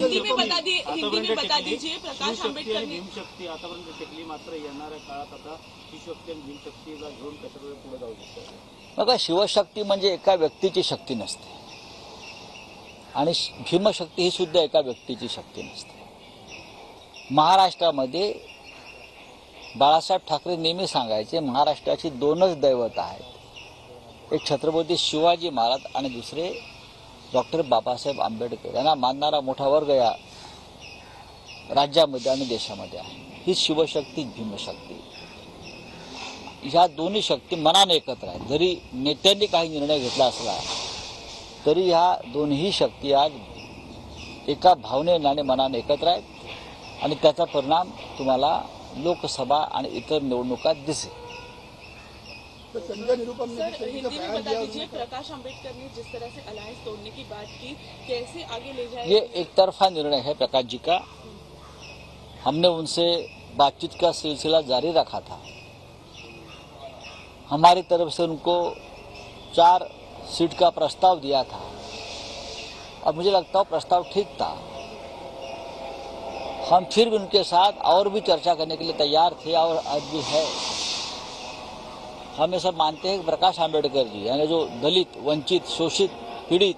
हिंदी में बता दीजिए प्रकाश आंबेडकर ने भीमशक्ती आतापर्यंत टेकली, मात्र येणाऱ्या काळात आता शिवशक्ती आणि भीमशक्तीला घेऊन कशाप्रकारे पुढे जाऊ शकतो? बघा, शिवशक्ती म्हणजे एका व्यक्तीची शक्ती नसते आणि भीमशक्ती ही सुद्धा एका व्यक्तीची शक्ती नसते. महाराष्ट्रामध्ये बाळासाहेब ठाकरे नेहमी सांगायचे, महाराष्ट्राची दोनच दैवत आहेत, एक छत्रपती शिवाजी महाराज आणि दुसरे डॉक्टर बाबासाहेब आंबेडकर. यांना मानणारा मोठा वर्ग या राज्यामध्ये आणि देशामध्ये आहे. ही शिवशक्ती, भीमशक्ती, ह्या दोन्ही शक्ती मनाने एकत्र आहेत. जरी नेत्यांनी काही निर्णय घेतला असला तरी ह्या दोन्ही शक्ती आज एका भावनेने आणि मनाने एकत्र आहेत आणि त्याचा परिणाम तुम्हाला लोकसभा आणि इतर निवडणुकात दिसेल. हिंदी में बता दीजिए प्रकाश आंबेडकर ने जिस तरह से अलायंस तोड़ने की बात की, कैसे आगे ले जाए? ये एक तरफा निर्णय है प्रकाश जी का. हमने उनसे बातचीत का सिलसिला जारी रखा था. हमारी तरफ से उनको 4 सीट का प्रस्ताव दिया था और मुझे लगता है प्रस्ताव ठीक था. हम फिर भी उनके साथ और भी चर्चा करने के लिए तैयार थे और आज भी है. हम ये सब मानते हैं कि प्रकाश आंबेडकर जी यानी जो दलित, वंचित, शोषित, पीड़ित,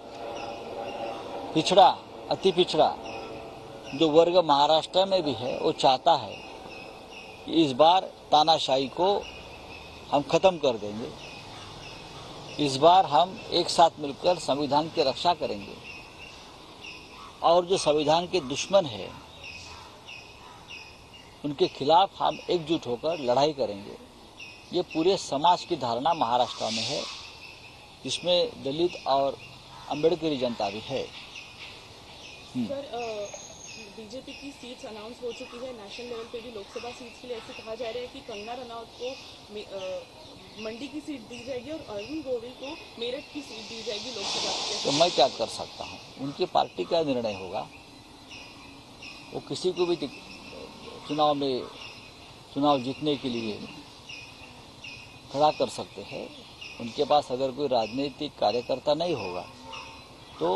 पिछड़ा, अति पिछड़ा जो वर्ग महाराष्ट्र में भी है, वो चाहता है कि इस बार तानाशाही को हम खत्म कर देंगे. इस बार हम एक साथ मिलकर संविधान की रक्षा करेंगे और जो संविधान के दुश्मन है उनके खिलाफ हम एकजुट होकर लड़ाई करेंगे. ये पूरे समाज की धारणा महाराष्ट्र में है, जिसमें दलित और अम्बेडकरी जनता भी है. सर, बीजेपी की सीट्स अनाउंस हो चुकी है. नेशनल लेवल पे भी लोकसभा सीट्स के लिए ऐसे कहा जा रहा है कि कंगना रनौत को मंडी की सीट दी जाएगी और अरुण गोविल को मेरठ की सीट दी जाएगी लोकसभा की. तो मैं क्या कर सकता हूँ? उनकी पार्टी का निर्णय होगा. वो किसी को भी चुनाव जीतने के लिए खड़ा कर सकते हैं. उनके पास अगर कोई राजनीतिक कार्यकर्ता नहीं होगा तो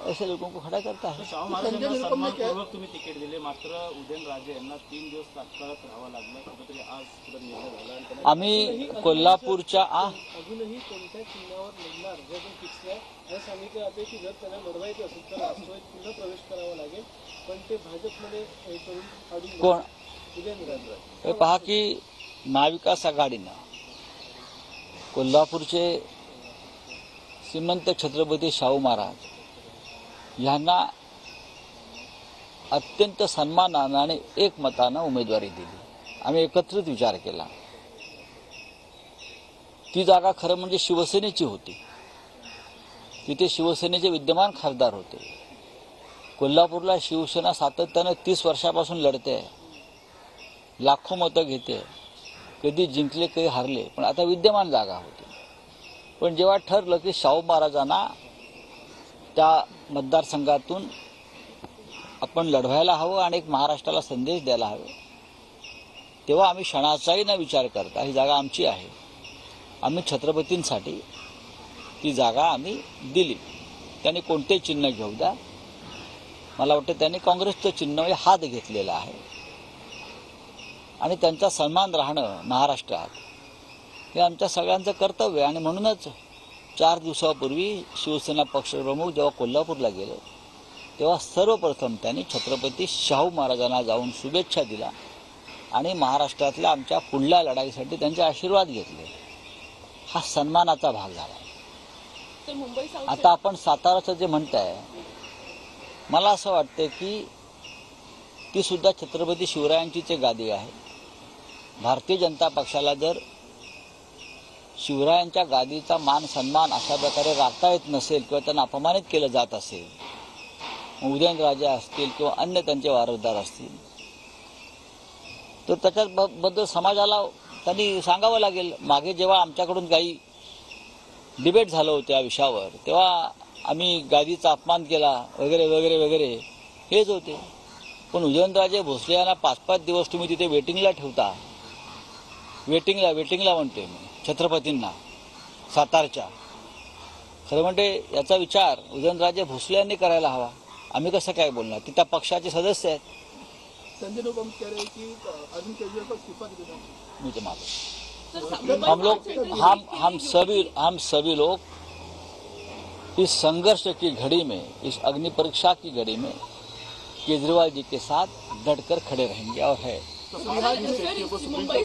ऐसे लोगों को खड़ा करता है. शाहू महाराजांना सन्मानपूर्वक तुम्ही तिकीट दिले, मात्र उदयनराजे यांना 3 दिवस तात्काळात राहावं लागलं. कुठेतरी आज कुठे निर्णय झाला. आम्ही कोल्हापूरच्या अजूनही कोणत्या चिन्हावर लढणार हे अजून फिक्स आहे. हे सांगितलं जाते की जर त्यांना लढवायचं असेल तर राष्ट्रवादीत पुन्हा प्रवेश करावा लागेल, पण ते भाजपमध्ये हे करून अडून कोण उदयनराजे. हे पहा की महाविकास आघाडीनं कोल्हापूरचे श्रीमंत छत्रपती शाहू महाराज यांना अत्यंत सन्मानाने आणि एकमतानं उमेदवारी दिली. आम्ही एकत्रित विचार केला. ती जागा खरं म्हणजे शिवसेनेची होती. तिथे शिवसेनेचे विद्यमान खासदार होते. कोल्हापूरला शिवसेना सातत्यानं 30 वर्षापासून लढते, लाखो मतं घेते, कधी जिंकले कधी हारले, पण आता विद्यमान जागा होती. पण जेव्हा ठरलं की शाहू महाराजांना त्या मतदारसंघातून आपण लढवायला हवं आणि एक महाराष्ट्राला संदेश द्यायला हवे, तेव्हा आम्ही क्षणाचाही न विचार करता ही जागा आमची आहे, आम्ही छत्रपतींसाठी ती जागा आम्ही दिली. त्यांनी कोणते चिन्ह घेऊ द्या, मला वाटतं त्यांनी काँग्रेसचं चिन्ह हात घेतलेलं आहे आणि त्यांचा सन्मान राहणं महाराष्ट्रात हे आमच्या सगळ्यांचं कर्तव्य आहे. आणि म्हणूनच 4 दिवसापूर्वी शिवसेना पक्षप्रमुख जेव्हा कोल्हापूरला गेले तेव्हा सर्वप्रथम त्यांनी छत्रपती शाहू महाराजांना जाऊन शुभेच्छा दिल्या आणि महाराष्ट्रातल्या आमच्या पुढल्या लढाईसाठी त्यांचे आशीर्वाद घेतले. हा सन्मानाचा भाग झाला. आता आपण साताराचं जे म्हणताय, मला असं वाटतं की ती सुद्धा छत्रपती शिवरायांचीच गादी आहे. भारतीय जनता पक्षाला जर शिवरायांच्या गादीचा मान सन्मान अशा प्रकारे राखता येत नसेल किंवा त्यांना अपमानित केलं जात असेल, उदयनराजे असतील किंवा अन्य त्यांचे वारसदार असतील, तर त्याच्याबद्दल समाजाला त्यांनी सांगावं लागेल. मागे जेव्हा आमच्याकडून काही डिबेट झालं होतं या विषयावर, तेव्हा आम्ही गादीचा अपमान केला वगैरे वगैरे वगैरे हेच होते. पण उदयनराजे भोसले यांना 5-5 दिवस तुम्ही तिथे वेटिंगला ठेवता. वेटिंगला म्हणते मी छत्रपतींना सातारच्या. खरं म्हणजे याचा विचार उदयनराजे भोसले यांनी करायला हवा. आम्ही कसं काय बोलणार? ते त्या पक्षाचे सदस्य आहेत. संजय निरुपम कह रहे हैं कि अरविंद केजरीवाल को इस्तीफा दे देना चाहिए। मुझे मालूम, सर, हम लोग हम सभी लोग इस संघर्ष की घड़ी में, इस अग्नि परीक्षा की घड़ी में केजरीवाल जी के साथ डटकर खड़े रहेंगे और है। सर, मुंबई